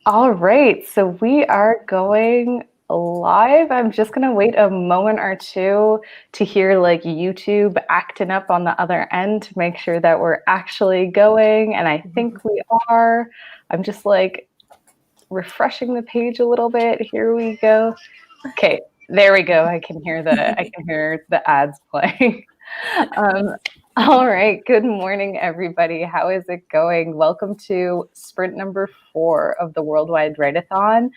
All right, so we are going live. I'm just gonna wait a moment or two to hear like YouTube acting up on the other end to make sure that we're actually going, and I think we are. I'm just like refreshing the page a little bit. Here we go. Okay, there we go. I can hear the ads playing. All right, good morning, everybody. How is it going? Welcome to sprint number 4 of the Worldwide Write-A-THON.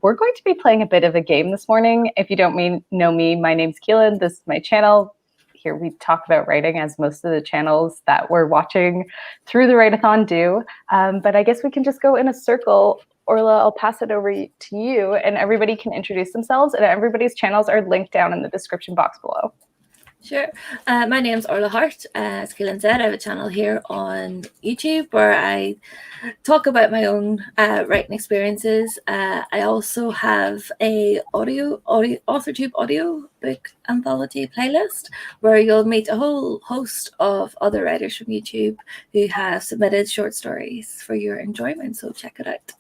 We're going to be playing a bit of a game this morning. If you don't know me, my name's Jacquelyn. This is my channel. Here we talk about writing, as most of the channels that we're watching through the Write-A-THON do. But I guess we can just go in a circle. Orla, I'll pass it over to you, and everybody can introduce themselves, and everybody's channels are linked down in the description box below. Sure. My name's Orla Hart. As Keelan said, I have a channel here on YouTube where I talk about my own writing experiences. I also have a AuthorTube audio book anthology playlist where you'll meet a whole host of other writers from YouTube who have submitted short stories for your enjoyment, so check it out.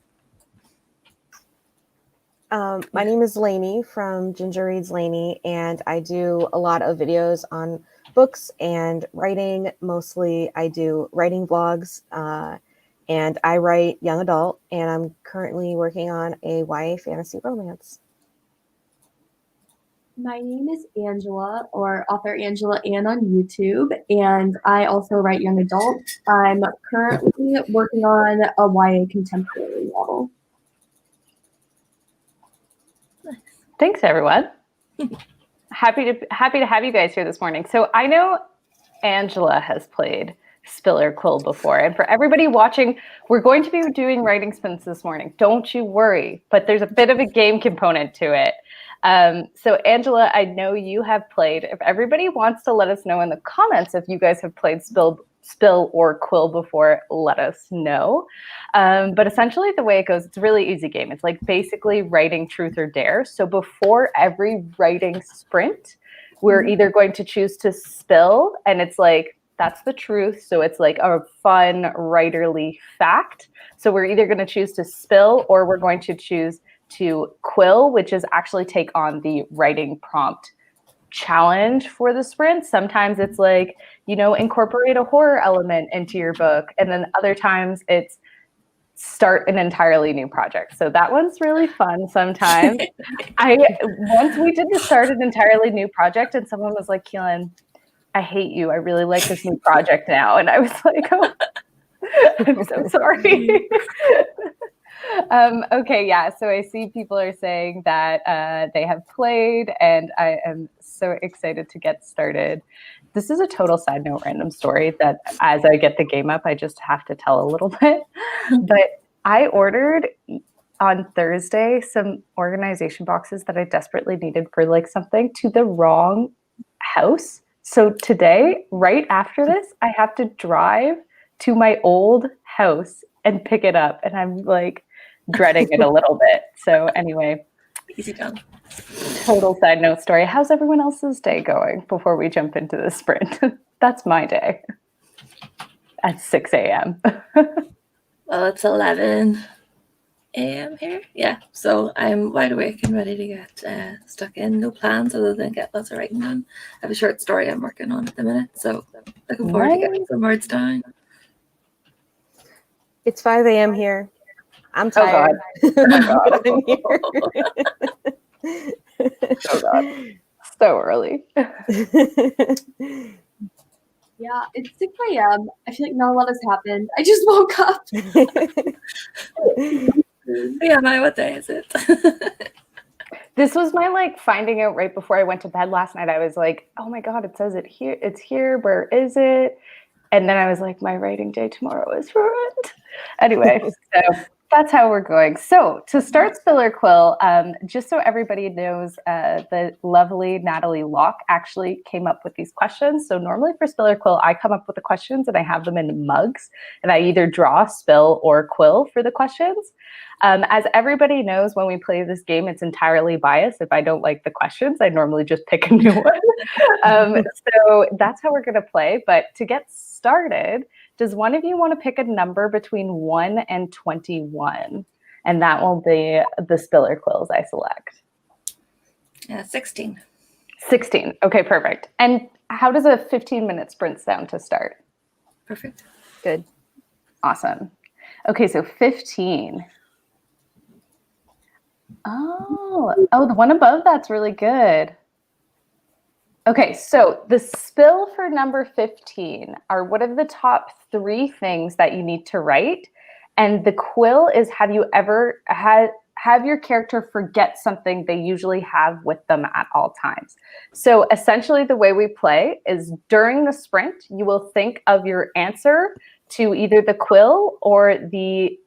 My name is Lainey from Ginger Reads Lainey, and I do a lot of videos on books and writing. Mostly I do writing vlogs, and I write young adult, and I'm currently working on a YA fantasy romance. My name is Angela, or author Angela Ann on YouTube, and I also write young adult. I'm currently working on a YA contemporary novel. Thanks, everyone. Happy to have you guys here this morning. So I know Angela has played Spiller Quill before, and for everybody watching, we're going to be doing writing spins this morning. Don't you worry, but there's a bit of a game component to it. So Angela, I know you have played. If everybody wants to let us know in the comments if you guys have played Spill or Quill before, let us know. But essentially the way it goes, it's a really easy game. It's like basically writing truth or dare. So before every writing sprint, we're either going to choose to spill, and it's like, that's the truth. So it's like a fun writerly fact. So we're either going to choose to spill, or we're going to choose to quill, which is actually take on the writing prompt challenge for the sprint. Sometimes it's like, you know, incorporate a horror element into your book, and then other times it's start an entirely new project. So that one's really fun sometimes. Once we did the start an entirely new project, and someone was like, Keelan, I hate you, I really like this new project now, and I was like, oh, I'm so sorry. Okay, yeah, so I see people are saying that they have played, and I am so excited to get started. This is a total side note random story that as I get the game up, I just have to tell a little bit. But I ordered on Thursday some organization boxes that I desperately needed for like something to the wrong house. So today, right after this, I have to drive to my old house and pick it up, and I'm like dreading it a little bit. So anyway, Easy done. Total side note story. How's everyone else's day going before we jump into the sprint? That's my day at 6 a.m. Well, it's 11 a.m. here. Yeah, so I'm wide awake and ready to get stuck in. No plans other than get lots of writing done. I have a short story I'm working on at the minute, so looking forward to getting some words down. It's 5 a.m. here. I'm tired. Oh God. But I'm here. Oh God. So early. Yeah, it's 6 a.m. I feel like not a lot has happened. I just woke up. Yeah, what day is it? This was my like finding out right before I went to bed last night. I was like, oh my God, it says it here. It's here. Where is it? And then I was like, my writing day tomorrow is ruined. Anyway, so that's how we're going. So to start Spiller Quill, just so everybody knows, the lovely Nathalie Locke actually came up with these questions. So normally for Spiller Quill, I come up with the questions and I have them in mugs, and I either draw, spill, or quill for the questions. As everybody knows, when we play this game, it's entirely biased. If I don't like the questions, I normally just pick a new one. So that's how we're going to play. But to get started, does one of you want to pick a number between 1 and 21? And that will be the spiller quills I select. 16. 16. Okay, perfect. And how does a 15-minute sprint sound to start? Perfect. Good. Awesome. Okay, so 15. Oh, the one above that's really good. Okay, so the spill for number 15 are what are the top 3 things that you need to write? And the quill is have you ever have your character forget something they usually have with them at all times. So essentially the way we play is during the sprint, you will think of your answer to either the quill or the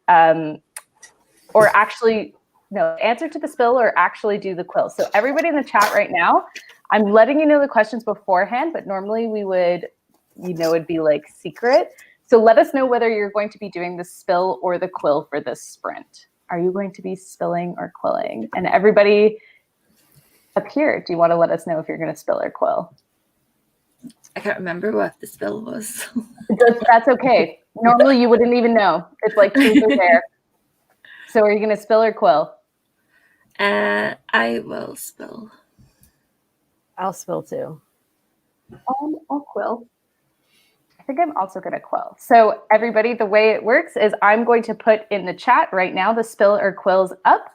answer to the spill or actually do the quill. So everybody in the chat right now, I'm letting you know the questions beforehand, but normally we would, it'd be like secret. So let us know whether you're going to be doing the spill or the quill for this sprint. Are you going to be spilling or quilling? And everybody up here, do you want to let us know if you're going to spill or quill? I can't remember what the spill was. That's okay. Normally you wouldn't even know. It's like truth or dare. So are you going to spill or quill? I will spill. I'll spill too. I'll quill. I think I'm also going to quill. So everybody, the way it works is I'm going to put in the chat right now the spill or quills up.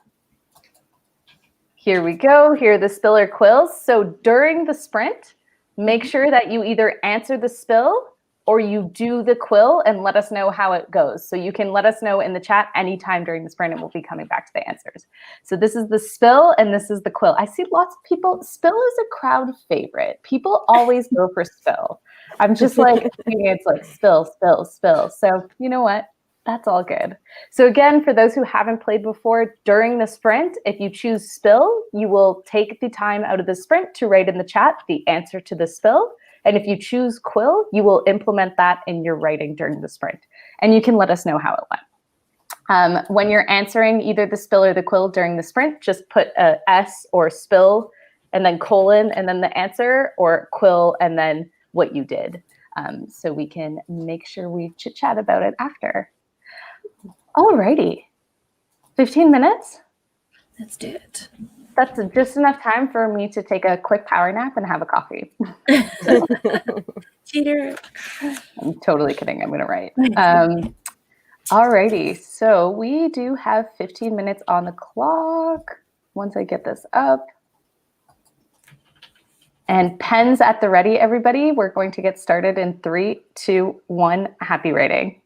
Here we go. Here are the spill or quills. So during the sprint, make sure that you either answer the spill or you do the quill and let us know how it goes. So you can let us know in the chat anytime during the sprint and we'll be coming back to the answers. So this is the spill and this is the quill. I see lots of people, spill is a crowd favorite. People always go for spill. I'm just like, it's like spill, spill, spill. So you know what? That's all good. So again, for those who haven't played before, during the sprint, if you choose spill, you will take the time out of the sprint to write in the chat the answer to the spill. And if you choose quill, you will implement that in your writing during the sprint. And you can let us know how it went. When you're answering either the spill or the quill during the sprint, just put a S or spill and then colon and then the answer, or quill and then what you did. So we can make sure we chit chat about it after. Alrighty, 15 minutes? Let's do it. That's just enough time for me to take a quick power nap and have a coffee. Cheater. I'm totally kidding, I'm gonna write. Alrighty, so we do have 15 minutes on the clock. Once I get this up. And pens at the ready, everybody. We're going to get started in 3, 2, 1, happy writing.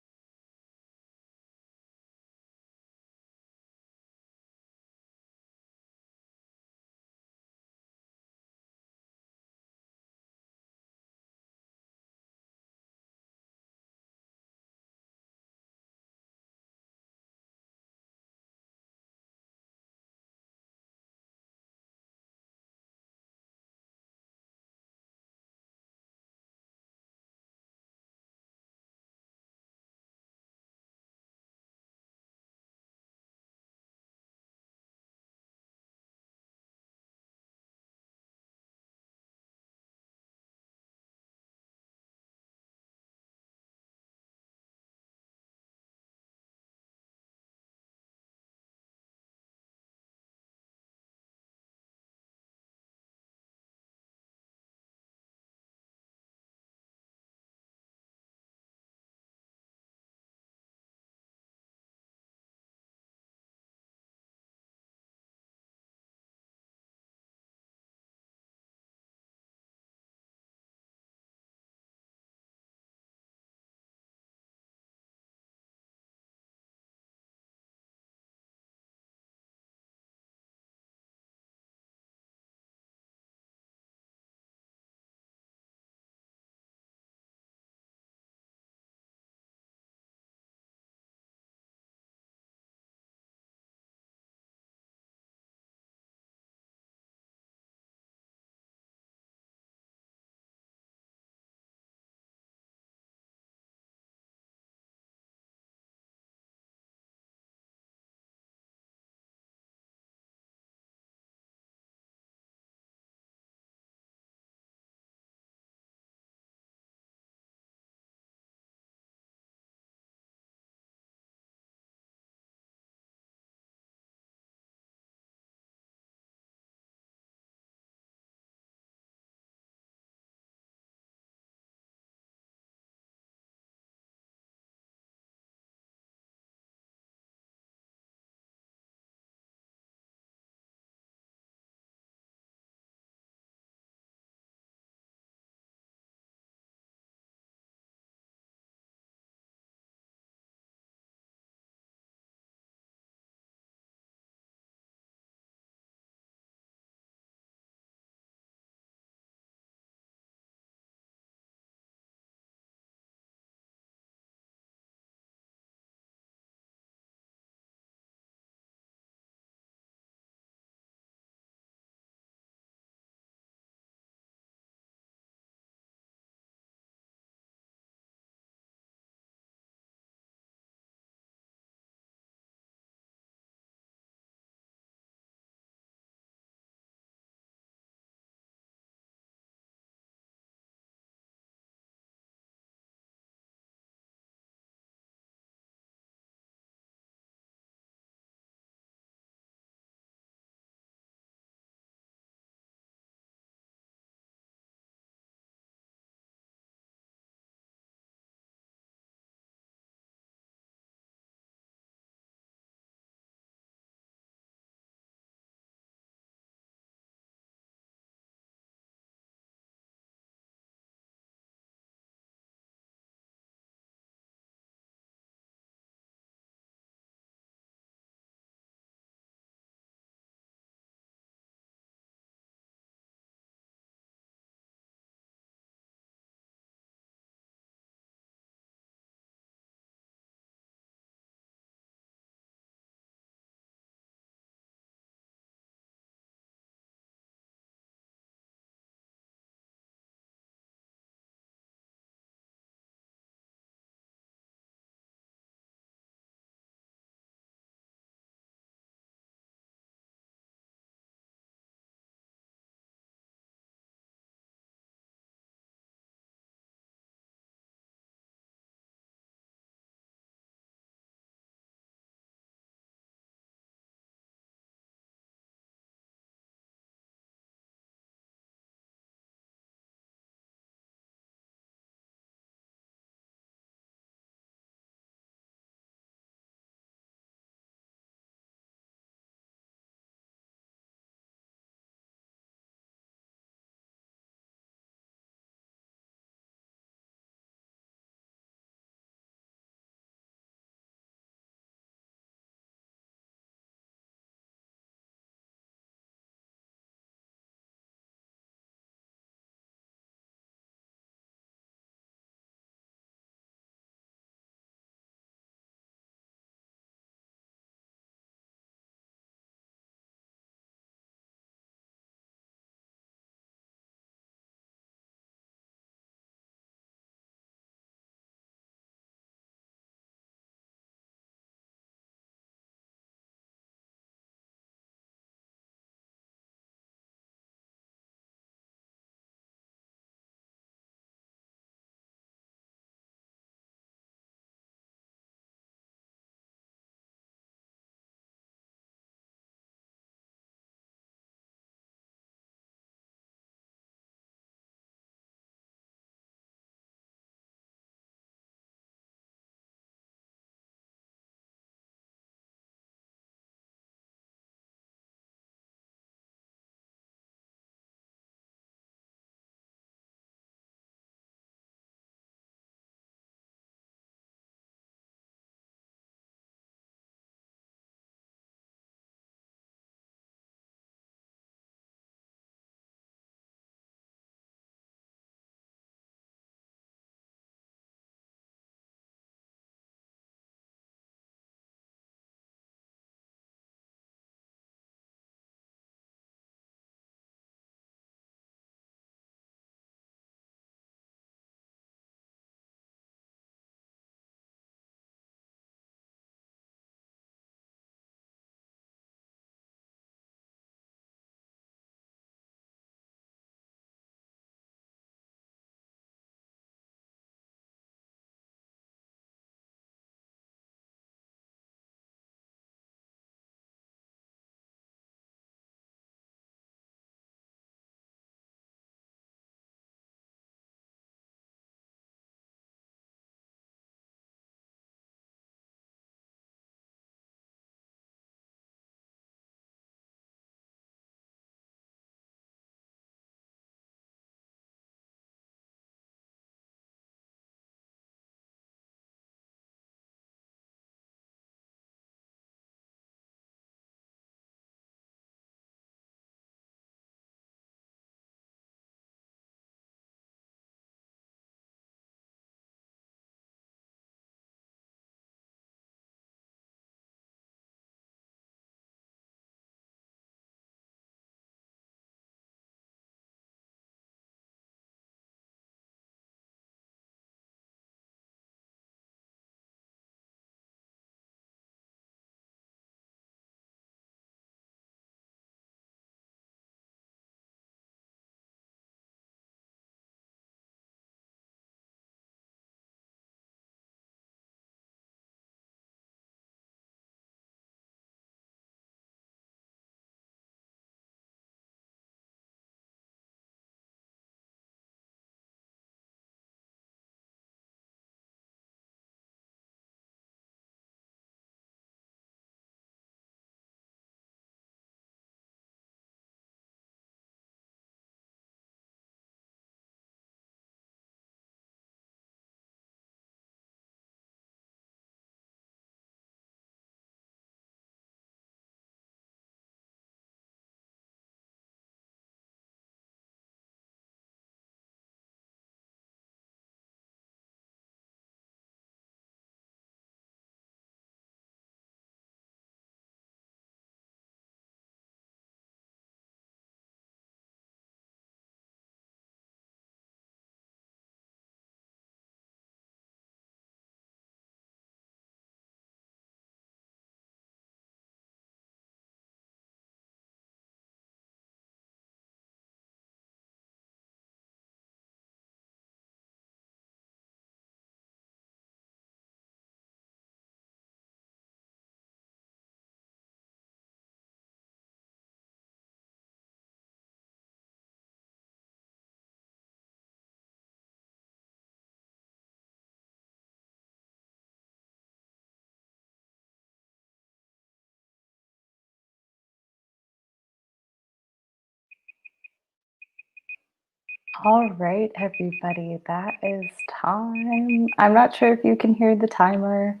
All right, everybody, that is time. I'm not sure if you can hear the timer.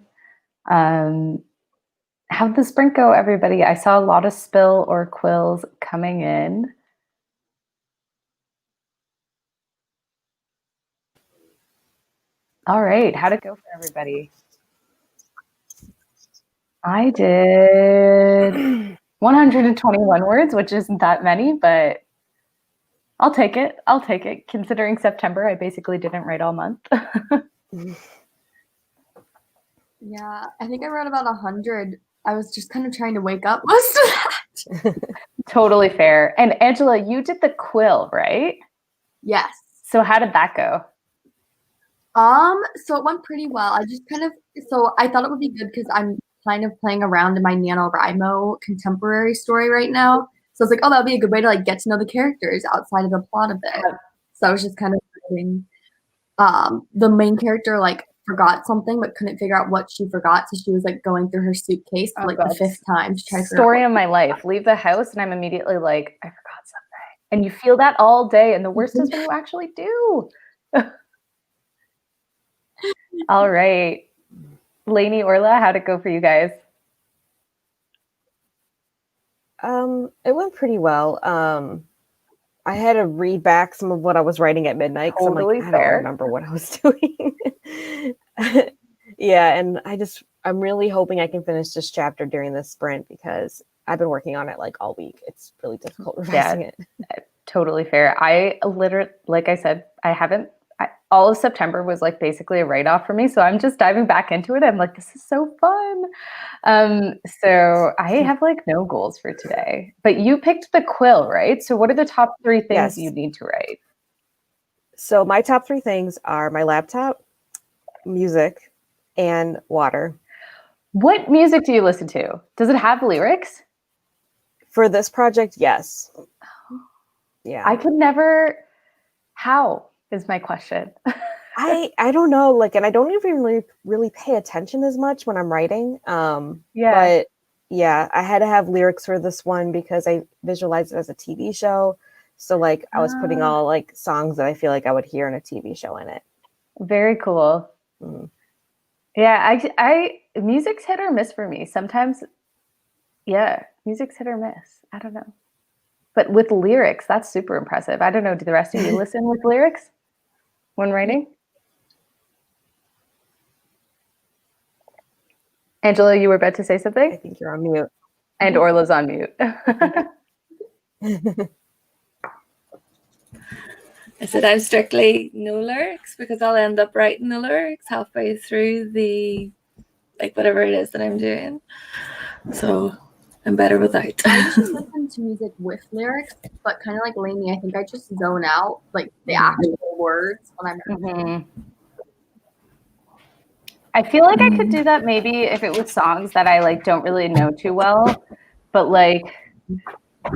How'd the sprint go, everybody? I saw a lot of spill or quills coming in. All right, how'd it go for everybody? I did 121 words, which isn't that many, but I'll take it. I'll take it. Considering September, I basically didn't write all month. Yeah, I think I wrote about 100. I was just kind of trying to wake up most of that. Totally fair. And Angela, you did the quill, right? Yes. So how did that go? So it went pretty well. So I thought it would be good because I'm kind of playing around in my NaNoWriMo contemporary story right now. So I was like, oh, that would be a good way to like get to know the characters outside of the plot a bit. So I was just kind of thinking, the main character like forgot something but couldn't figure out what she forgot. So she was like going through her suitcase for the 5th time to try to figure out story of my life. Leave the house and I'm immediately like, I forgot something. And you feel that all day. And the worst is when you actually do. All right. Lainey, Orla, how'd it go for you guys? It went pretty well. I had to read back some of what I was writing at midnight because Totally I'm like, I don't remember what I was doing. Yeah, and I'm really hoping I can finish this chapter during this sprint because I've been working on it like all week. It's really difficult revising it. Totally fair. I literally, like I said, all of September was like basically a write-off for me. So I'm just diving back into it. I'm like, this is so fun. So I have like no goals for today, but you picked the quill, right? So what are the top 3 things you need to write? So my top 3 things are my laptop, music, and water. What music do you listen to? Does it have lyrics? For this project, yes. Yeah. I could never. How is my question? I don't know, like, and I don't even really pay attention as much when I'm writing. But yeah, I had to have lyrics for this one because I visualized it as a TV show. So like I was putting all like songs that I feel like I would hear in a TV show in it. Very cool. Yeah, I music's hit or miss for me. Sometimes, yeah, music's hit or miss. I don't know. But with lyrics, that's super impressive. I don't know. Do the rest of you listen with lyrics when writing? Angela, you were about to say something? I think you're on mute. And Orla's on mute. I said I'm strictly no lyrics because I'll end up writing the lyrics halfway through the, like, whatever it is that I'm doing. So I'm better without. I usually listen to music with lyrics, but kind of like Lainey, I think I just zone out like the actual words when I'm writing. I feel like I could do that maybe if it was songs that I like don't really know too well, but like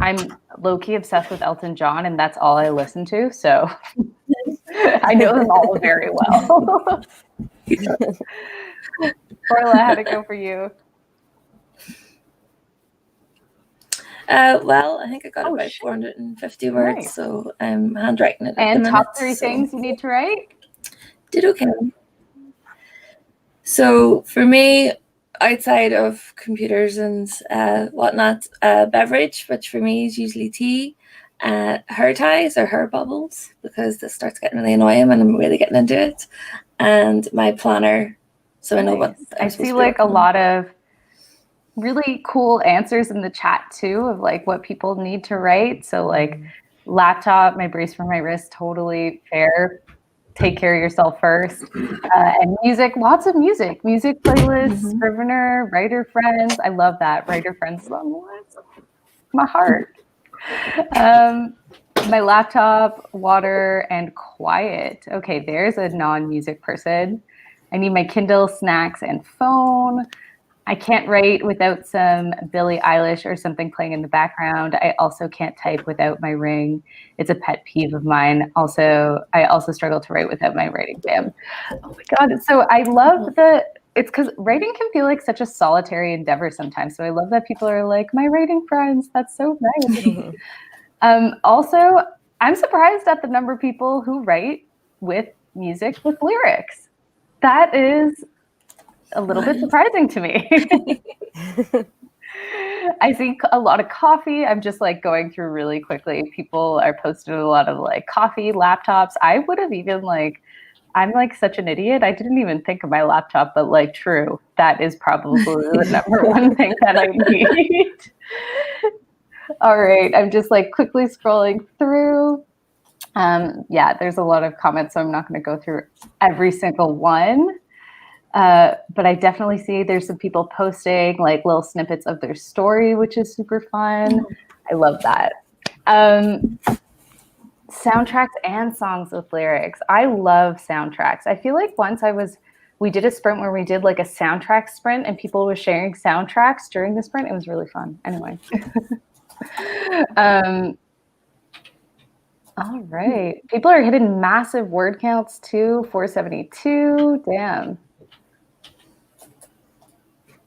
I'm low-key obsessed with Elton John and that's all I listen to, so I know them all very well. Orla, how'd it go for you? Well, I think I got about 450 words, Nice. So I'm handwriting it. And top 3 things you need to write? Did okay. So for me, outside of computers and whatnot, beverage, which for me is usually tea, hair ties or hair bubbles, because this starts getting really annoying when I'm really getting into it, and my planner, so I know what I see like a lot of really cool answers in the chat too of like what people need to write. So like laptop, my brace for my wrist, totally fair. Take care of yourself first. And music, lots of music playlists, Scrivener, writer friends. I love that. Writer friends is on the list. My heart. My laptop, water, and quiet. Okay, there's a non-music person. I need my Kindle, snacks, and phone. I can't write without some Billie Eilish or something playing in the background. I also can't type without my Ring. It's a pet peeve of mine. I also struggle to write without my writing bam. Oh my God. So I love it's because writing can feel like such a solitary endeavor sometimes. So I love that people are like, my writing friends, that's so nice. Also, I'm surprised at the number of people who write with music with lyrics. That is a little bit surprising to me. I see a lot of coffee. I'm just like going through really quickly. People are posting a lot of like coffee, laptops. I would have even like, I'm like such an idiot. I didn't even think of my laptop, but like true, that is probably the number one thing that I need. All right, I'm just like quickly scrolling through. Yeah, there's a lot of comments, so I'm not going to go through every single one. But I definitely see there's some people posting like little snippets of their story, which is super fun. I love that. Soundtracks and songs with lyrics. I love soundtracks. I feel like once we did a sprint where we did like a soundtrack sprint and people were sharing soundtracks during the sprint. It was really fun. Anyway. All right. People are hitting massive word counts too. 472. Damn.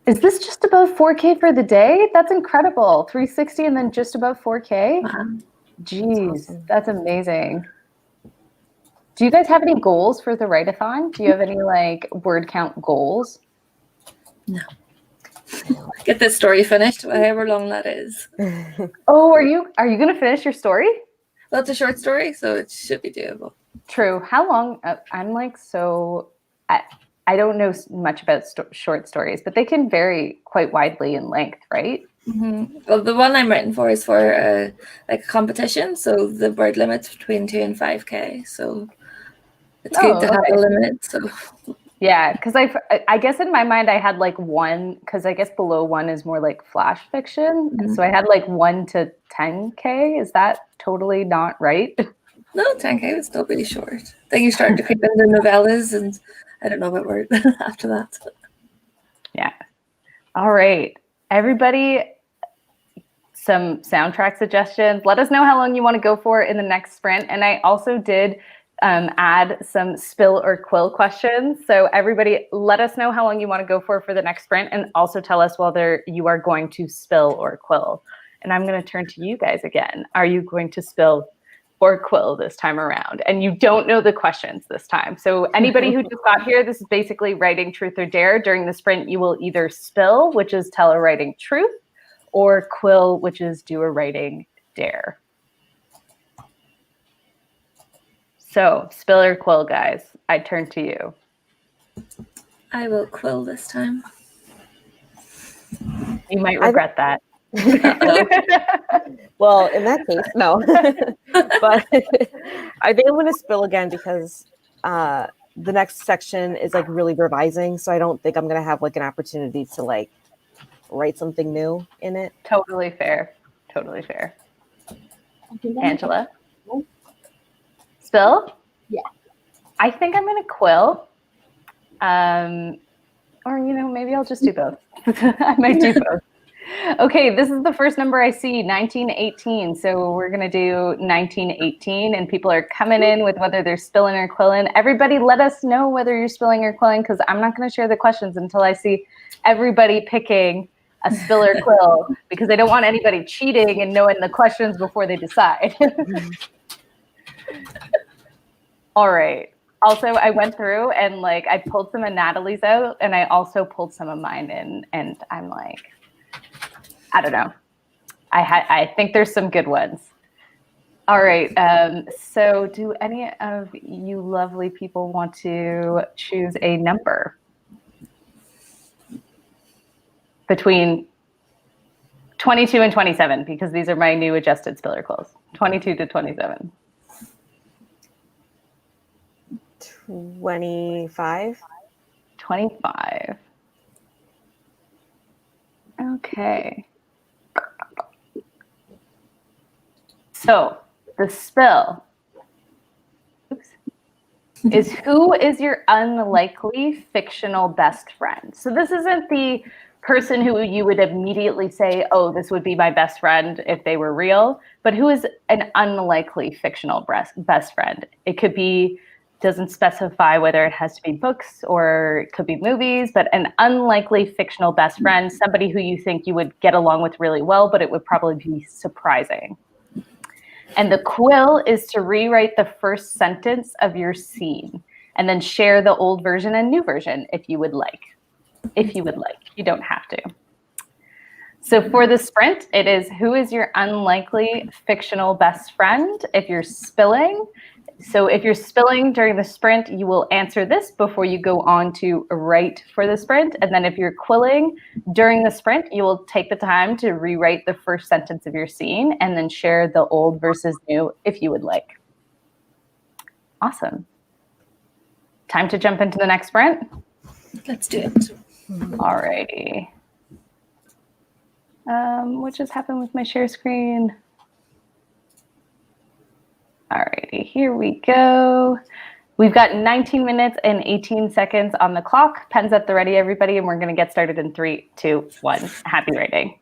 Is this just above 4K for the day? That's incredible. 360 and then just above 4K? Wow. Jeez, that's amazing. Do you guys have any goals for the Write-A-thon? Do you have any like word count goals? No. Get this story finished, however long that is. Oh, are you going to finish your story? Well, it's a short story, so it should be doable. True. How long? I'm like so... I don't know much about short stories, but they can vary quite widely in length, right? Mm-hmm. Well, the one I'm writing for is for like a competition, so the word limit's between 2 and 5K. So it's good to have a limit. So yeah, because I guess in my mind I had like 1, because I guess below 1 is more like flash fiction. Mm-hmm. So I had like 1 to 10K. Is that totally not right? No, 10K is still pretty short. Then you start to creep into novellas and I don't know about word after that. Yeah. All right. Everybody, some soundtrack suggestions. Let us know how long you want to go for in the next sprint. And I also did add some spill or quill questions. So everybody, let us know how long you want to go for the next sprint. And also tell us whether you are going to spill or quill. And I'm going to turn to you guys again. Are you going to spill or quill this time around? And you don't know the questions this time. So anybody who just got here, this is basically writing truth or dare. During the sprint, you will either spill, which is tell a writing truth, or quill, which is do a writing dare. So spill or quill, guys. I turn to you. I will quill this time. You might regret that. Well, in that case, no. But I think I'm going to spill again because the next section is like really revising. So I don't think I'm going to have like an opportunity to like write something new in it. Totally fair. Totally fair. Angela? Spill? Yeah. I think I'm going to quill. Or, you know, maybe I'll just do both. I might do both. Okay, this is the first number I see, 1918. So we're going to do 1918, and people are coming in with whether they're spilling or quilling. Everybody let us know whether you're spilling or quilling, because I'm not going to share the questions until I see everybody picking a spill or quill, because I don't want anybody cheating and knowing the questions before they decide. All right. Also, I went through and like I pulled some of Nathalie's out, and I also pulled some of mine in, and I'm like, I don't know. I think there's some good ones. All right. So do any of you lovely people want to choose a number between 22 and 27? Because these are my new adjusted spiller quills. 22 to 27. 25. 25. Okay. So the spill is who is your unlikely fictional best friend? So this isn't the person who you would immediately say, oh, this would be my best friend if they were real, but who is an unlikely fictional best friend? It could be, doesn't specify whether it has to be books or it could be movies, but an unlikely fictional best friend, somebody who you think you would get along with really well, but it would probably be surprising. And the quill is to rewrite the first sentence of your scene and then share the old version and new version if you would like. If you would like, you don't have to. So for the sprint, it is who is your unlikely fictional best friend if you're spilling. So if you're spilling during the sprint, you will answer this before you go on to write for the sprint. And then if you're quilling during the sprint, you will take the time to rewrite the first sentence of your scene and then share the old versus new if you would like. Awesome. Time to jump into the next sprint? Let's do it. Alrighty. What just happened with my share screen? Alrighty, here we go. We've got 19 minutes and 18 seconds on the clock. Pens at the ready, everybody, and we're going to get started in 3, 2, 1. Happy writing.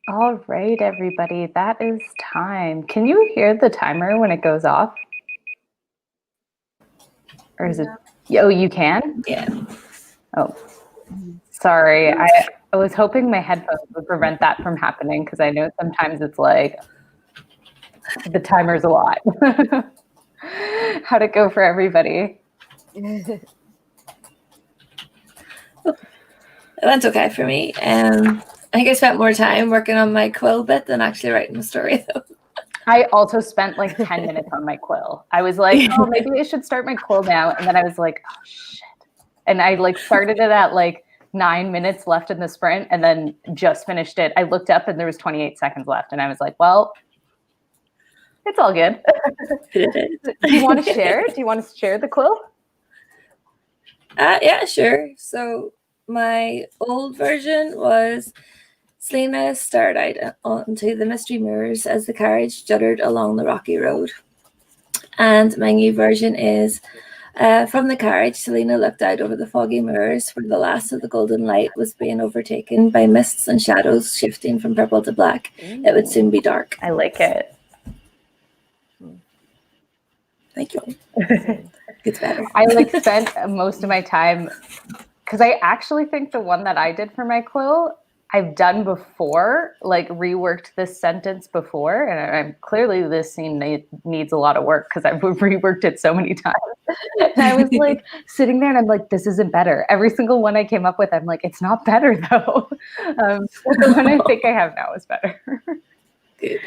All right, everybody, that is time. Can you hear the timer when it goes off? Or is it? Oh, you can? Yeah. Oh, sorry. I was hoping my headphones would prevent that from happening because I know sometimes it's like the timer's a lot. How'd it go for everybody? It went okay for me. I think I spent more time working on my Quill bit than actually writing the story, though. I also spent like 10 minutes on my Quill. I was like, oh, maybe I should start my Quill now. And then I was like, oh, shit. And I like started it at like 9 minutes left in the sprint and then just finished it. I looked up and there was 28 seconds left. And I was like, well, it's all good. Do you want to share? Do you want to share the Quill? Yeah, sure. So my old version was Selena stared out onto the misty mirrors as the carriage juddered along the rocky road. And my new version is from the carriage, Selena looked out over the foggy mirrors where the last of the golden light was being overtaken by mists and shadows shifting from purple to black. It would soon be dark. I like it. Thank you. It's better. I like spent most of my time because I actually think the one that I did for my Quill I've done before, like reworked this sentence before, and I'm clearly this scene needs a lot of work because I've reworked it so many times. And I was like sitting there and I'm like, this isn't better. Every single one I came up with, I'm like, it's not better though. The one I think I have now is better. Good.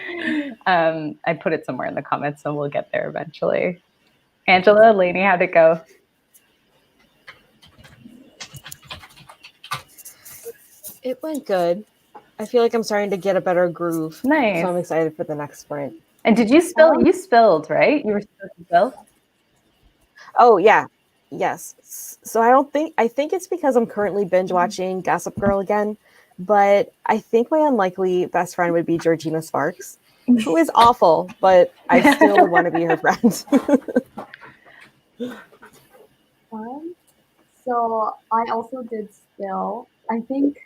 I put it somewhere in the comments, so we'll get there eventually. Angela, Lainey, how'd it go? It went good. I feel like I'm starting to get a better groove. Nice. So I'm excited for the next sprint. And did you spill? You spilled, right? You were supposed to spill? Oh, yeah. Yes. So I think it's because I'm currently binge watching Gossip Girl again, but I think my unlikely best friend would be Georgina Sparks, who is awful, but I still would want to be her friend. So I also did spill. I think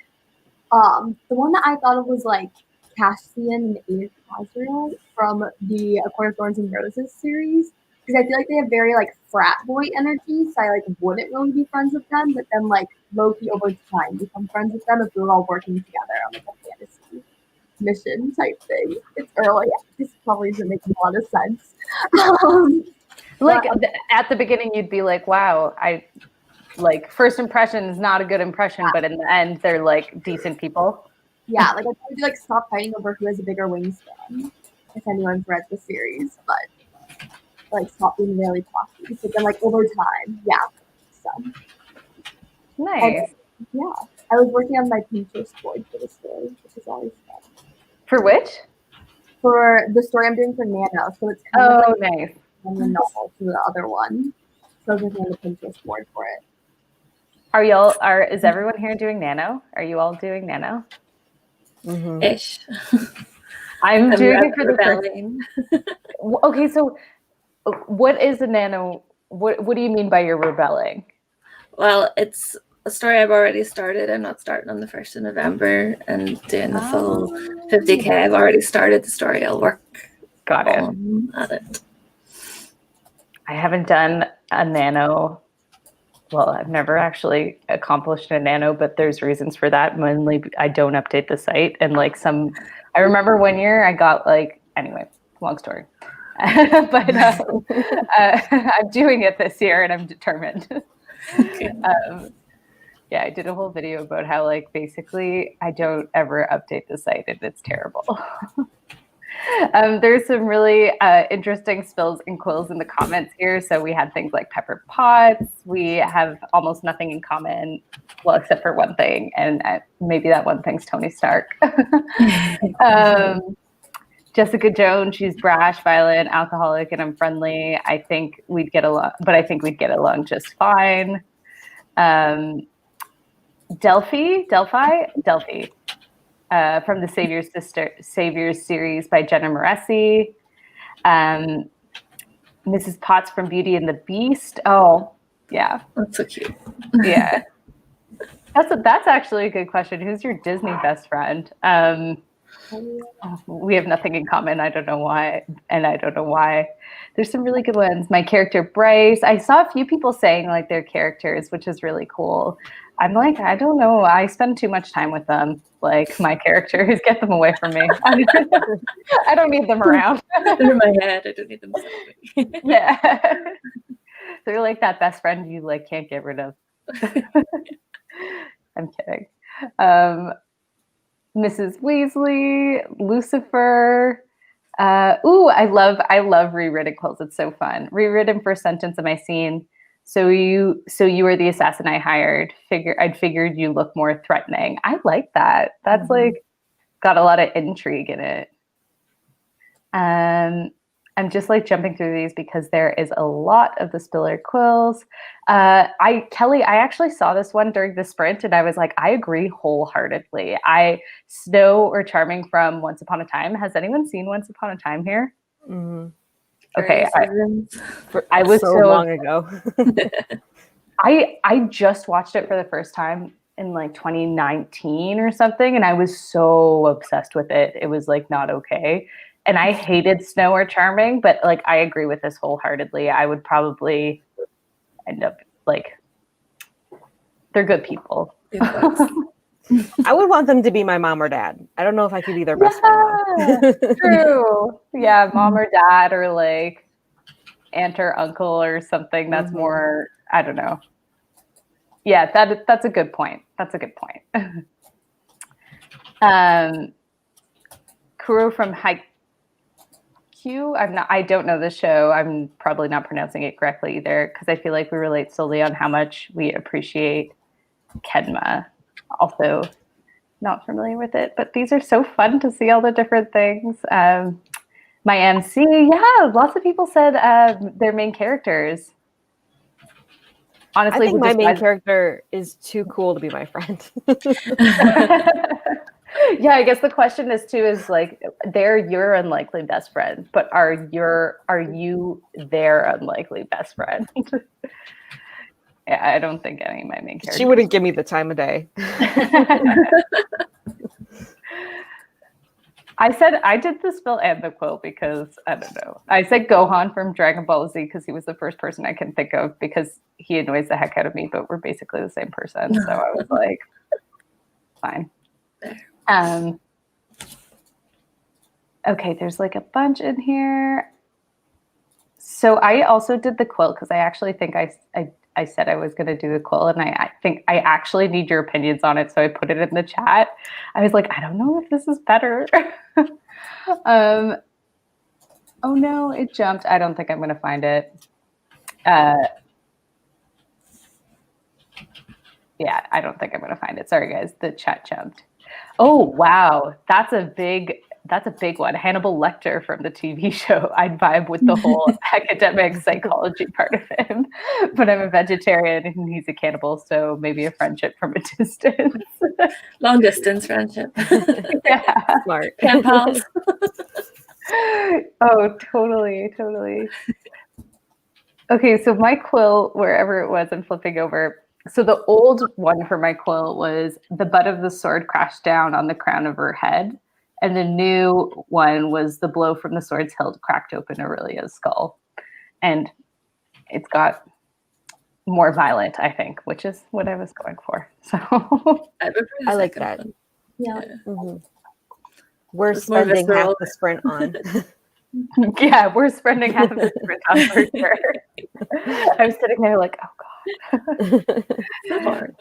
the one that I thought of was like Cassian and Ada Cazriel from the A Court of Thorns and Roses series, because I feel like they have very like frat boy energy, so I like wouldn't really be friends with them, but then like low-key over time become friends with them if we were all working together on like a fantasy mission type thing. It's early. This probably doesn't make a lot of sense. Like at the beginning, you'd be like, wow, like first impression is not a good impression, but in the end, they're like decent people. Yeah, like I would like stop fighting over who has a bigger wingspan, if anyone's read the series, but like stop being really plucky. So then like over time, yeah. So nice. And, yeah. I was working on my Pinterest board for the story, which is always fun. For which? For the story I'm doing for Nano. So it's kind of like nice. from the novel to the other one. So I was working on the Pinterest board for it. Is everyone here doing Nano? Are you all doing Nano? Mm-hmm. Ish. I'm doing it for the rebelling. Okay, so what is a Nano? What do you mean by you're rebelling? Well, it's a story I've already started. I'm not starting on the 1st of November and doing the full 50K. I've already started the story. I'll work Got it. at it. I haven't done a Nano. Well, I've never actually accomplished a Nano, but there's reasons for that. Mainly, I don't update the site. And like I remember one year I got anyway, long story. But I'm doing it this year and I'm determined. Okay. Yeah, I did a whole video about how basically I don't ever update the site and it's terrible. There's some really interesting spills and quills in the comments here. So we had things like Pepper Potts. We have almost nothing in common, well, except for one thing. And maybe that one thing's Tony Stark. Jessica Jones, she's brash, violent, alcoholic, and unfriendly. I think we'd get along, but I think we'd get along just fine. Delphi. From the Saviors series by Jenna Moresi. Mrs. Potts from Beauty and the Beast. Oh, yeah. That's so cute. Yeah. That's actually a good question. Who's your Disney best friend? We have nothing in common. I don't know why. And I don't know why. There's some really good ones. My character, Bryce. I saw a few people saying like their characters, which is really cool. I'm like, I don't know. I spend too much time with them. Like my characters, get them away from me. I don't need them around. They're in my head. I don't need them. Yeah. They're like that best friend you like can't get rid of. I'm kidding. Mrs. Weasley, Lucifer. I love rewritten quills. It's so fun. Rewritten first sentence of my scene. So you were the assassin I hired. I'd figured you look more threatening. I like that. That's like got a lot of intrigue in it. I'm just like jumping through these because there is a lot of the Spiller quills. Kelly, I actually saw this one during the sprint and I was like, I agree wholeheartedly. Snow or Charming from Once Upon a Time. Has anyone seen Once Upon a Time here? Mm-hmm. Okay. I was so long ago. I just watched it for the first time in like 2019 or something. And I was so obsessed with it. It was like not okay. And I hated Snow or Charming, but like I agree with this wholeheartedly. I would probably end up like they're good people. I would want them to be my mom or dad. I don't know if I could be their best friend. True. Yeah, mom or dad or like aunt or uncle or something. That's more, I don't know. Yeah, that's a good point. That's a good point. Kuro from Haikyuu. I don't know the show. I'm probably not pronouncing it correctly either because I feel like we relate solely on how much we appreciate Kenma. Also not familiar with it, but these are so fun to see all the different things. My MC, yeah, lots of people said their main characters. Honestly, I think my main character is too cool to be my friend. Yeah, I guess the question is like they're your unlikely best friend, but are you their unlikely best friend? Yeah, I don't think any of my main characters. She wouldn't give me the time of day. I said I did the spill and the quill because I don't know. I said Gohan from Dragon Ball Z because he was the first person I can think of because he annoys the heck out of me, but we're basically the same person. So I was like, fine. Okay, there's like a bunch in here. So I also did the quill because I actually think I said I was going to do the quill, and I think I actually need your opinions on it. So I put it in the chat. I was like, I don't know if this is better. Oh no, it jumped. I don't think I'm going to find it. Yeah, I don't think I'm going to find it. Sorry, guys. The chat jumped. Oh, wow. That's a big one. Hannibal Lecter from the TV show. I'd vibe with the whole academic psychology part of him, but I'm a vegetarian and he's a cannibal, so maybe a friendship from a distance. Long distance friendship. Yeah. Smart. Pen pals. Oh, totally. Okay, so my quill, wherever it was, I'm flipping over. So the old one for my quill was the butt of the sword crashed down on the crown of her head. And the new one was the blow from the sword's hilt cracked open Aurelia's skull. And it's got more violent, I think, which is what I was going for. So I like that. One. Yeah. Mm-hmm. We're spending half the sprint on. Yeah, we're spending half of the sprint on for sure. I was sitting there like, oh God. So hard.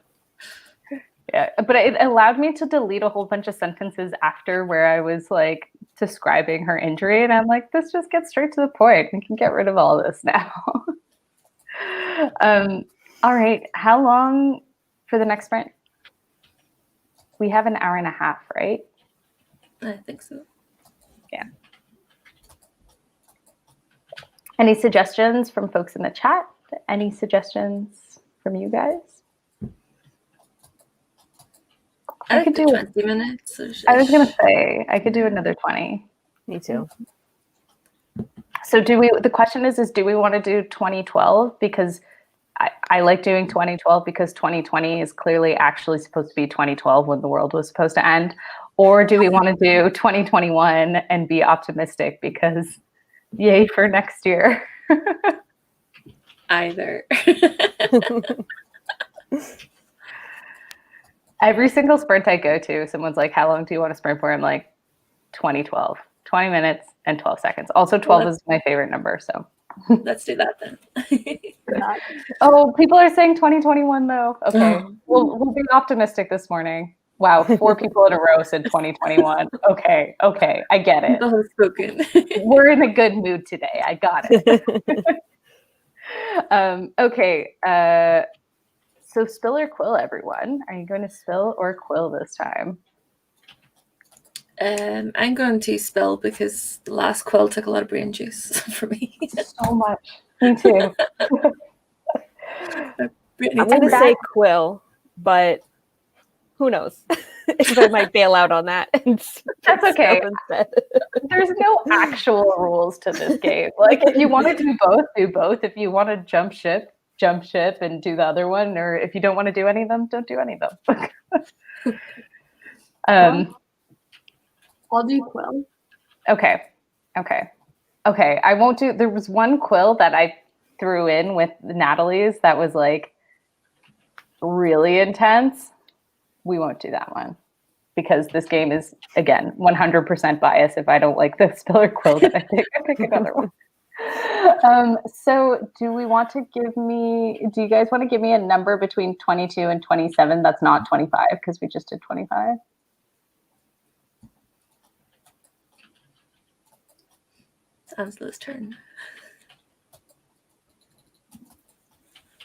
Yeah, but it allowed me to delete a whole bunch of sentences after where I was like describing her injury. And I'm like, this just gets straight to the point. We can get rid of all this now. All right. How long for the next sprint? We have an hour and a half, right? I think so. Yeah. Any suggestions from folks in the chat? Any suggestions from you guys? I could do 20 minutes. I was going to say, I could do another 20. Me too. So the question is do we want to do 2012? Because I like doing 2012 because 2020 is clearly actually supposed to be 2012 when the world was supposed to end. Or do we want to do 2021 and be optimistic because yay for next year? Either. Every single sprint I go to, someone's like, how long do you want to sprint for? I'm like, 2012, 20 minutes and 12 seconds. Also, 12 is my favorite number, so. Let's do that then. Oh, people are saying 2021 though. Okay, we'll be optimistic this morning. Wow, 4 people in a row said 2021. Okay, I get it. People have spoken. We're in a good mood today. I got it. Okay, so spill or quill, everyone? Are you going to spill or quill this time? I'm going to spill because the last quill took a lot of brain juice for me. So much. Me too. I'm going to say quill, but who knows if I might bail out on that. That's okay. There's no actual rules to this game. Like, if you want to do both, do both. If you want to jump ship and do the other one. Or if you don't want to do any of them, don't do any of them. I'll do quill. Okay. I won't do. There was one quill that I threw in with Nathalie's that was like really intense. We won't do that one because this game is, again, 100% biased. If I don't like the spill or quill that I pick another one. So do you guys want to give me a number between 22 and 27 that's not 25 because we just did 25? Angela's turn.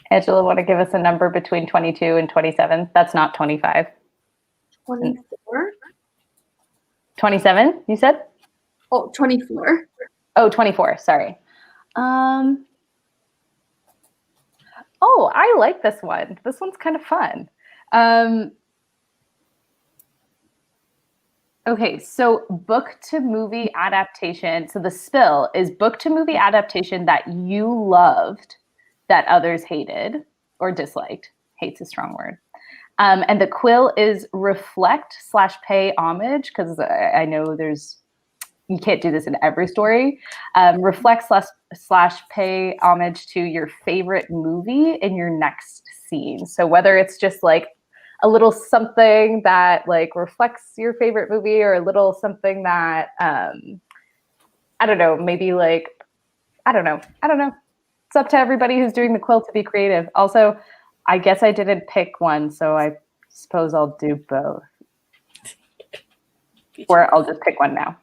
Angela, want to give us a number between 22 and 27? That's not 25. 24. 27, you said? Oh, 24. Oh, 24, sorry. Oh, I like this one. This one's kind of fun. Okay, so book to movie adaptation. So the spill is book to movie adaptation that you loved that others hated or disliked. Hate's a strong word. And the quill is reflect/pay homage, because I know you can't do this in every story. Reflect/pay homage to your favorite movie in your next scene. So whether it's just like a little something that like reflects your favorite movie, or a little something that I don't know, maybe like I don't know. It's up to everybody who's doing the quill to be creative. Also, I guess I didn't pick one, so I suppose I'll do both. Or I'll just pick one now.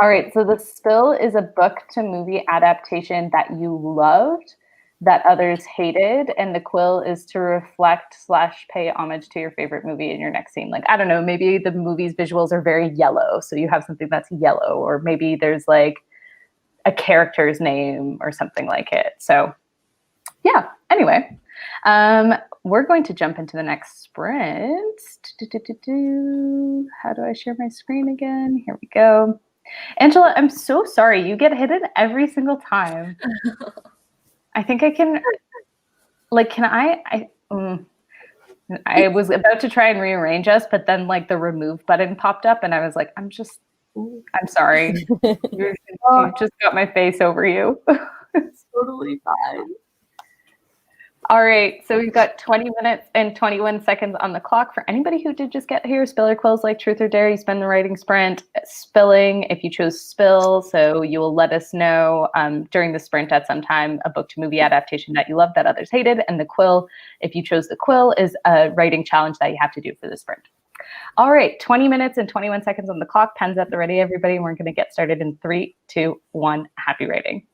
All right, so the spill is a book to movie adaptation that you loved that others hated, and the quill is to reflect/pay homage to your favorite movie in your next scene. Like, I don't know, maybe the movie's visuals are very yellow, so you have something that's yellow, or maybe there's like a character's name or something like it. So yeah, anyway, we're going to jump into the next sprint. How do I share my screen again? Here we go. Angela, I'm so sorry. You get hidden every single time. I think I can, like, I was about to try and rearrange us, but then like the remove button popped up and I was like, I'm sorry. You just got my face over you. It's totally fine. All right, so we've got 20 minutes and 21 seconds on the clock. For anybody who did just get here, spill or quills like truth or dare, you spend the writing sprint spilling if you chose spill. So you will let us know during the sprint at some time a book to movie adaptation that you loved that others hated. And the quill, if you chose the quill, is a writing challenge that you have to do for the sprint. All right, 20 minutes and 21 seconds on the clock. Pens at the ready, everybody. And we're going to get started in 3, 2, 1. Happy writing.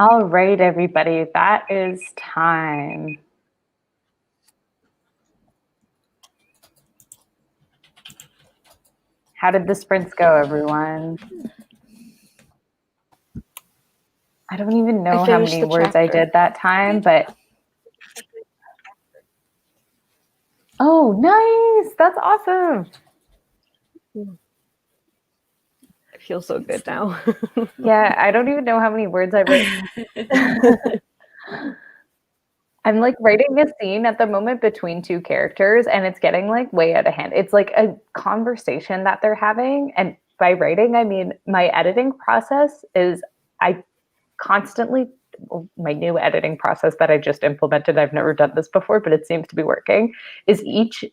All right, everybody, that is time. How did the sprints go, everyone? I don't even know how many words I did that time, but oh, nice. That's awesome. I feel so good now. Yeah, I don't even know how many words I wrote. I'm like writing a scene at the moment between two characters and it's getting like way out of hand. It's like a conversation that they're having. And by writing, I mean my editing process is I constantly, my new editing process that I just implemented, I've never done this before, but it seems to be working, is each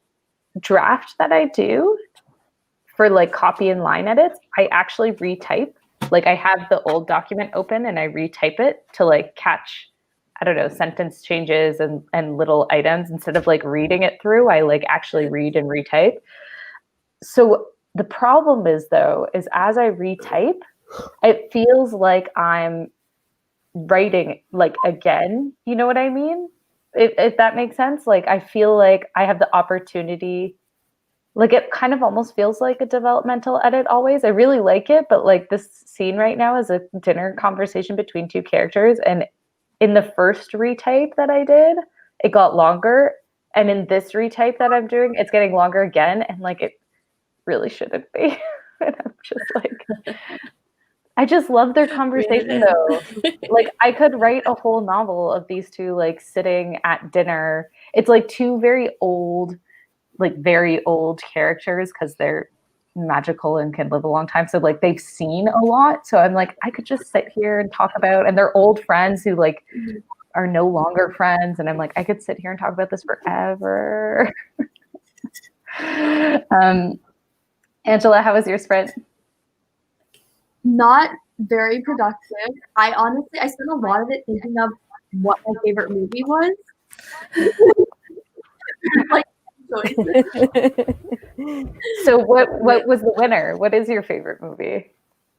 draft that I do for like copy and line edits, I actually retype. Like I have the old document open and I retype it to like catch, I don't know, sentence changes and little items. Instead of like reading it through, I like actually read and retype. So the problem is though, is as I retype, it feels like I'm writing like again, you know what I mean? If that makes sense. Like I feel like I have the opportunity, like it kind of almost feels like a developmental edit always. I really like it, but like this scene right now is a dinner conversation between two characters, and in the first retype that I did, it got longer, and in this retype that I'm doing, it's getting longer again, and like it really shouldn't be. And I'm just like, I just love their conversation though. Like I could write a whole novel of these two like sitting at dinner. It's like two very old characters because they're magical and can live a long time. So like they've seen a lot. So I'm like, I could just sit here and talk about, and they're old friends who like are no longer friends. And I'm like, I could sit here and talk about this forever. Angela, how was your sprint? Not very productive. I spent a lot of it thinking of what my favorite movie was. Like, so what was the winner? What is your favorite movie?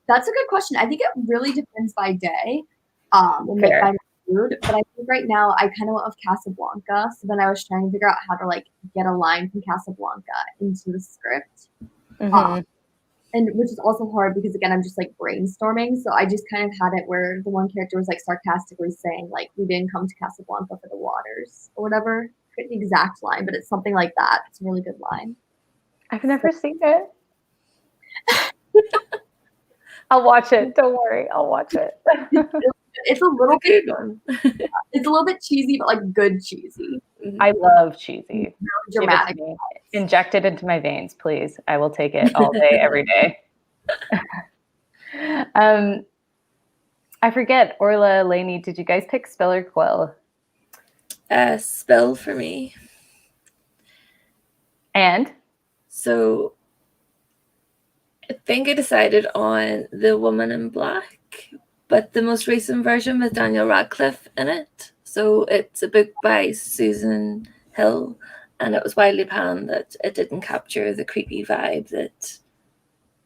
That's a good question. I think it really depends by day, and like by mood. But I think right now I kind of went with Casablanca. So then I was trying to figure out how to like get a line from Casablanca into the script, and which is also hard because again I'm just like brainstorming. So I just kind of had it where the one character was like sarcastically saying like we didn't come to Casablanca for the waters or whatever. The exact line, but it's something like that. It's a really good line. I've never seen it. I'll watch it. Don't worry, I'll watch it. It's a little bit good. It's a little bit cheesy, but like good cheesy. I love cheesy. Really dramatic. Inject it into my veins, please. I will take it all day, every day. I forget, Orla, Lainey, did you guys pick Spill or Quill? Spill for me. And? So I think I decided on The Woman in Black, but the most recent version with Daniel Radcliffe in it. So it's a book by Susan Hill, and it was widely panned that it didn't capture the creepy vibe that,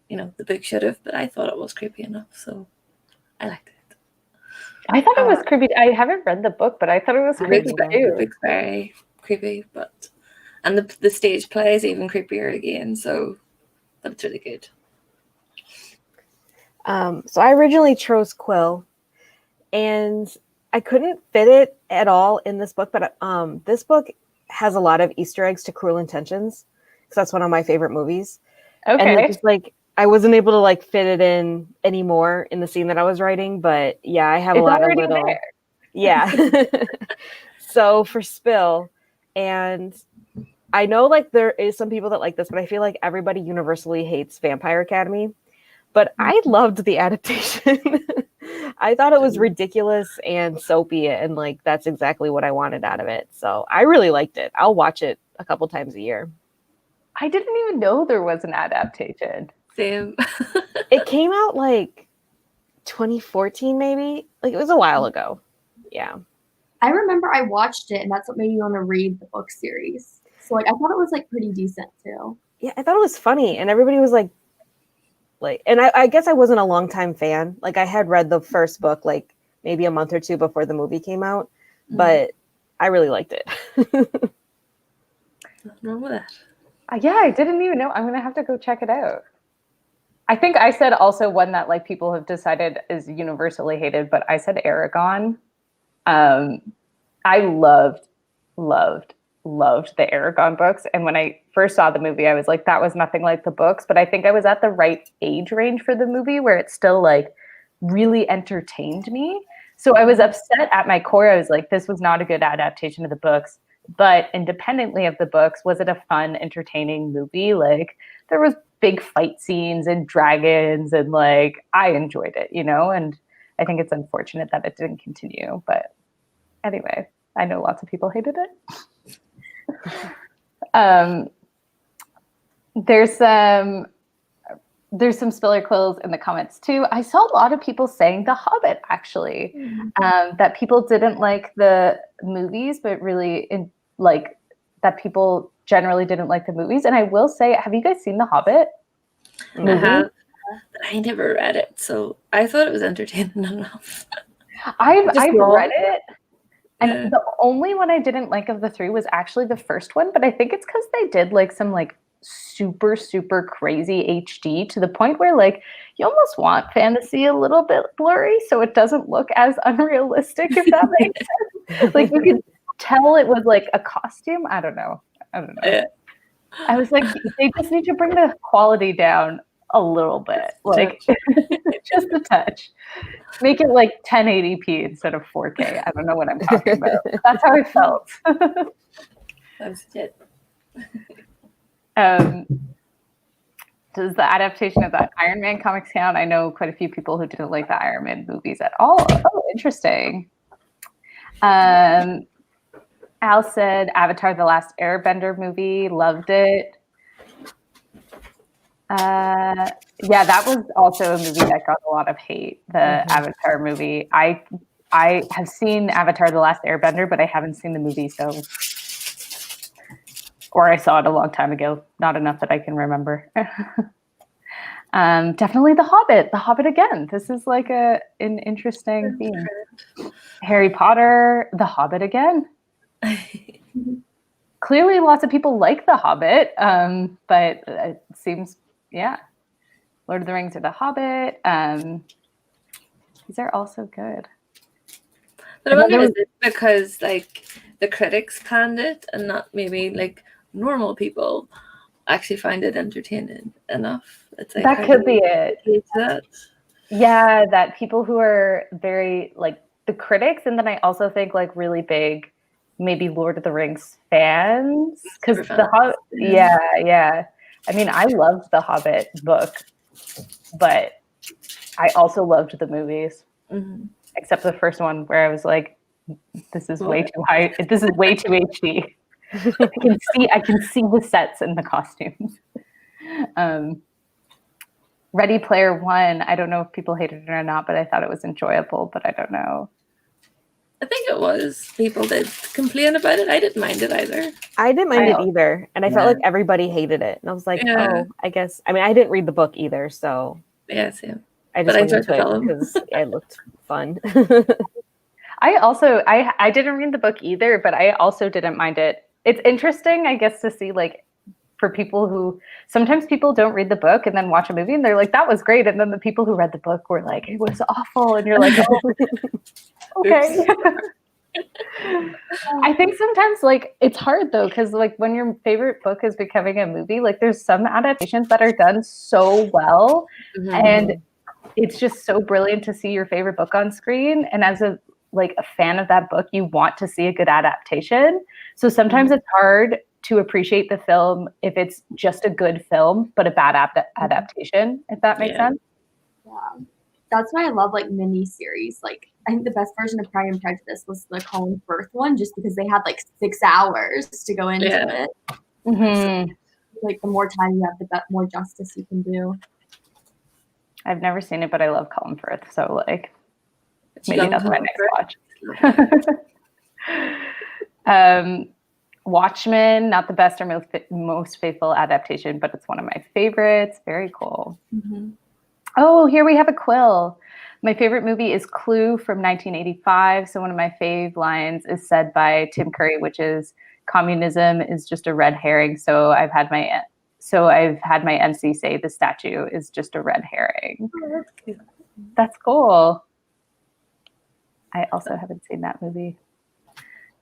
you know, the book should have, but I thought it was creepy enough, so I liked it. I thought it was creepy. I haven't read the book, but I thought it was creepy too. The book's very creepy, and the stage play is even creepier again, so that's really good. So I originally chose Quill, and I couldn't fit it at all in this book, but this book has a lot of Easter eggs to Cruel Intentions, because that's one of my favorite movies. Okay. And it's just like I wasn't able to like fit it in anymore in the scene that I was writing, but yeah, I have a lot of little there. Yeah. So for Spill, and I know like there is some people that like this, but I feel like everybody universally hates Vampire Academy. But I loved the adaptation. I thought it was ridiculous and soapy, and like that's exactly what I wanted out of it. So I really liked it. I'll watch it a couple times a year. I didn't even know there was an adaptation. Same. It came out like 2014, maybe. Like it was a while ago. Yeah. I remember I watched it, and that's what made me want to read the book series. So like I thought it was like pretty decent too. Yeah, I thought it was funny, and everybody was like, and I guess I wasn't a longtime fan. Like I had read the first book like maybe a month or two before the movie came out, but I really liked it. Nothing wrong with that. Yeah, I didn't even know. I'm gonna have to go check it out. I think I said also one that like people have decided is universally hated, but I said Aragon. I loved the Aragon books, and when I first saw the movie, I was like, that was nothing like the books. But I think I was at the right age range for the movie where it still like really entertained me. So I was upset at my core. I was like, this was not a good adaptation of the books. But independently of the books, was it a fun, entertaining movie? Like there was big fight scenes and dragons, and like I enjoyed it, you know. And I think it's unfortunate that it didn't continue. But anyway, I know lots of people hated it. There's some spiller quills in the comments too. I saw a lot of people saying The Hobbit actually, that people didn't like the movies, but really like that people generally didn't like the movies. And I will say, have you guys seen The Hobbit movie? I have. I never read it, so I thought it was entertaining enough. I've read it. And the only one I didn't like of the three was actually the first one, but I think it's because they did like some like super, super crazy HD to the point where like you almost want fantasy a little bit blurry so it doesn't look as unrealistic, if that makes sense. Like you could tell it was like a costume. I don't know. I was like, they just need to bring the quality down a little bit, like just a touch. Make it like 1080p instead of 4K. I don't know what I'm talking about. That's how I felt. That's it. Does the adaptation of that Iron Man comics count? I know quite a few people who didn't like the Iron Man movies at all. Oh, interesting. Al said Avatar: The Last Airbender movie, loved it. Yeah, that was also a movie that got a lot of hate, the Avatar movie. I have seen Avatar: The Last Airbender, but I haven't seen the movie, so, or I saw it a long time ago, not enough that I can remember. Definitely The Hobbit. The Hobbit again. This is like an interesting theme. Harry Potter, The Hobbit again. Clearly lots of people like The Hobbit, but it seems, yeah. Lord of the Rings or The Hobbit. These are also good. But I wonder, is it because like the critics panned it and not maybe like normal people actually find it entertaining enough? It's like, that could be it. That? Yeah, that people who are very like the critics, and then I also think like really big, maybe Lord of the Rings fans, because the Hobbit. Yeah. I mean, I loved the Hobbit book, but I also loved the movies, except the first one where I was like, "This is way too high. This is way too HD." I can see the sets and the costumes. Ready Player One. I don't know if people hated it or not, but I thought it was enjoyable. But I don't know. I think it was. People did complain about it. I didn't mind it either. I didn't mind it either. And I felt like everybody hated it. And I was like, oh, I guess. I mean, I didn't read the book either. So yeah, same. I just went into it because it looked fun. I didn't read the book either, but I also didn't mind it. It's interesting, I guess, to see like for people who sometimes people don't read the book and then watch a movie and they're like, that was great. And then the people who read the book were like, it was awful. And you're like, oh, okay. I think sometimes like it's hard though, because like when your favorite book is becoming a movie, like there's some adaptations that are done so well and it's just so brilliant to see your favorite book on screen. And as a fan of that book, you want to see a good adaptation. So sometimes it's hard to appreciate the film if it's just a good film, but a bad adaptation, if that makes sense. Yeah. That's why I love like mini series. Like I think the best version of Pride and Prejudice was the Colin Firth one, just because they had like 6 hours to go into it. So, like the more time you have, the more justice you can do. I've never seen it, but I love Colin Firth, so like maybe that's my next watch. Watchmen, not the best or most faithful adaptation, but it's one of my favorites. Very cool. Oh, here we have a Quill. My favorite movie is Clue from 1985. So one of my fave lines is said by Tim Curry, which is communism is just a red herring. So I've had my MC say the statue is just a red herring. Oh, that's cute. That's cool. I also haven't seen that movie.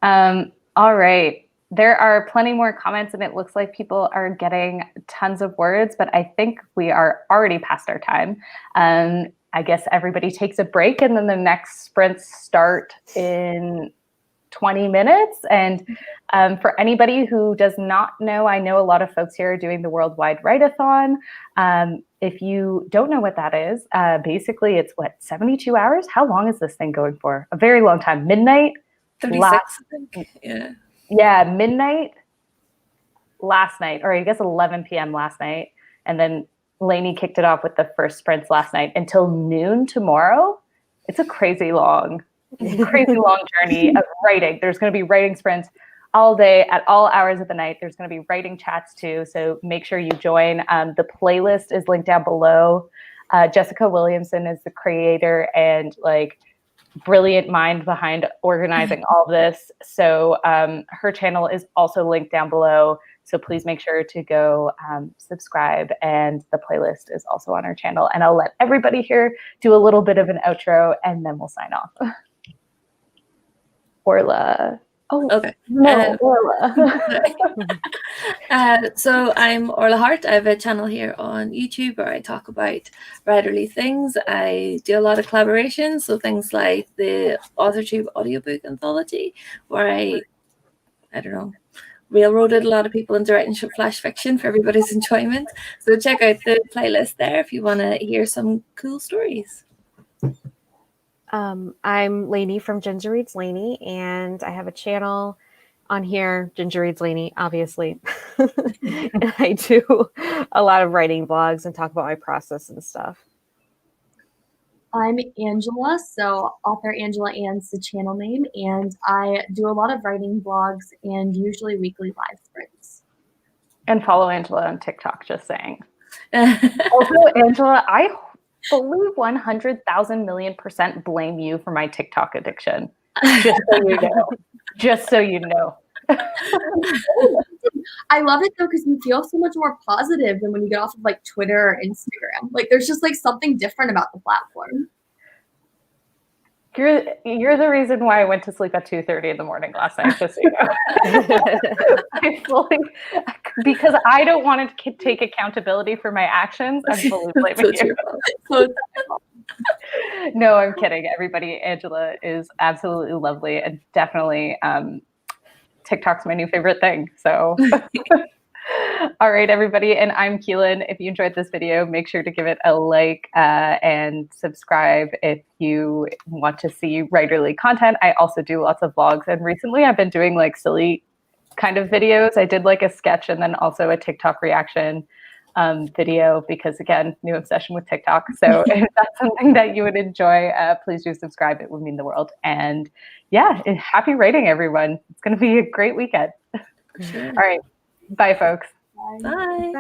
All right. There are plenty more comments, and it looks like people are getting tons of words, but I think we are already past our time. I guess everybody takes a break, and then the next sprints start in 20 minutes. And for anybody who does not know, I know a lot of folks here are doing the Worldwide Write-A-THon. If you don't know what that is, basically it's what, 72 hours? How long is this thing going for? A very long time. Midnight? 36, I think. Yeah. Yeah, midnight last night, or I guess 11 p.m. last night. And then Lainey kicked it off with the first sprints last night until noon tomorrow. It's a crazy long journey of writing. There's going to be writing sprints all day at all hours of the night. There's going to be writing chats too. So make sure you join. The playlist is linked down below. Jessica Williamson is the creator and like brilliant mind behind organizing all of this. So her channel is also linked down below. So please make sure to go subscribe, and the playlist is also on our channel. And I'll let everybody here do a little bit of an outro, and then we'll sign off. Orla. Oh, Okay. no, Orla. So I'm Orla Hart. I have a channel here on YouTube where I talk about writerly things. I do a lot of collaborations, so things like the AuthorTube audiobook anthology, where I don't know, railroaded a lot of people into writing flash fiction for everybody's enjoyment. So check out the playlist there if you want to hear some cool stories. I'm Lainey from Ginger Reads Lainey, and I have a channel on here, Ginger Reads Lainey, obviously. And I do a lot of writing vlogs and talk about my process and stuff. I'm Angela, so author Angela Ann's the channel name, and I do a lot of writing vlogs and usually weekly live sprints. And follow Angela on TikTok, just saying. Also, Angela, I fully 100,000 million% blame you for my TikTok addiction. Just so you know. Just so you know. I love it though because you feel so much more positive than when you get off of like Twitter or Instagram. Like there's just like something different about the platform. You're the reason why I went to sleep at 2:30 in the morning last night, just so you know. Because I don't want to take accountability for my actions. I'm fully blaming you. No, I'm kidding. Everybody, Angela is absolutely lovely, and definitely TikTok's my new favorite thing. So all right, everybody. And I'm Keelan. If you enjoyed this video, make sure to give it a like and subscribe if you want to see writerly content. I also do lots of vlogs, and recently I've been doing like silly kind of videos. I did like a sketch and then also a TikTok reaction video because, again, new obsession with TikTok. So if that's something that you would enjoy, please do subscribe. It would mean the world. And yeah, happy writing, everyone. It's going to be a great weekend. Sure. All right. Bye, folks. Bye. Bye.